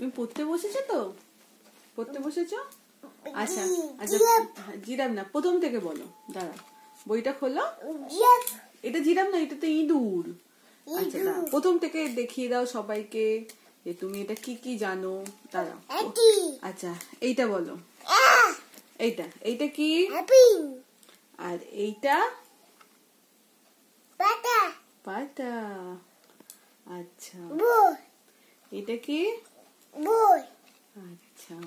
তুমি পড়তে বসেছো তো? পড়তে বসেছো? আচ্ছা আচ্ছা, জিরাফ না, প্রথম থেকে বলো। দাঁড়া, বইটা খোলো। এটা জিরাফ না, এটা তো ইঁদুর। আচ্ছা দাঁড়া, প্রথম থেকে দেখিয়ে দাও সবাইকে যে তুমি এটা কি কি জানো। দাঁড়া, আচ্ছা এইটা বলো। এইটা এইটা কি? আর এইটা পাতা। আচ্ছা, এটা কি? আচ্ছা,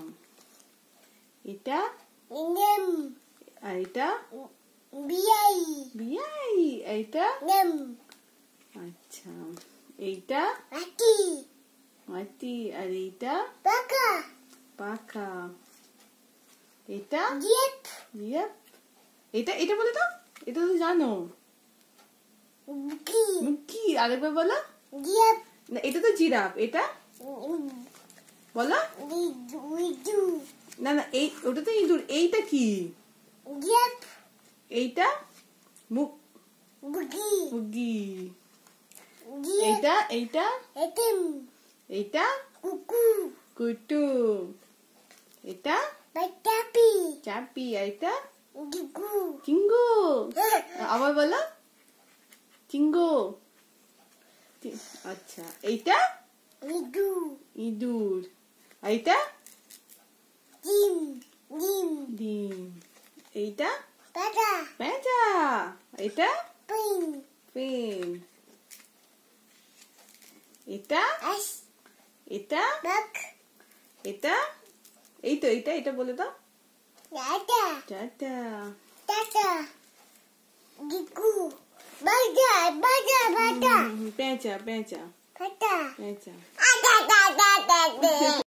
এটা আর এটা বিয়াই। এইটা আচ্ছা, এইটা মাটি। আর এইটা পাখা। এটা জিরাফ। এটা এটা বলে তো, এটা তো জানো। কি আরেকবার বলো। না, এটা তো জিরাফ। এটা বলো। না না, এই ওটা তো ইঁদুর। এইটা কি? এইটা মুরগি। এইটা এইটা এইটা কুটুম। এটা চাপি। এইটা চিঙ্গু। আবার বলো, চিঙ্গু। আচ্ছা, এইটা ইঁদুর। এইটা ডিম। এইটা পেঁচা। এটা পেন। এটা এটা এটা এই তো, এটা এটা বলে দাও। টাটা। পেঁচা পেঁচা পেঁচা।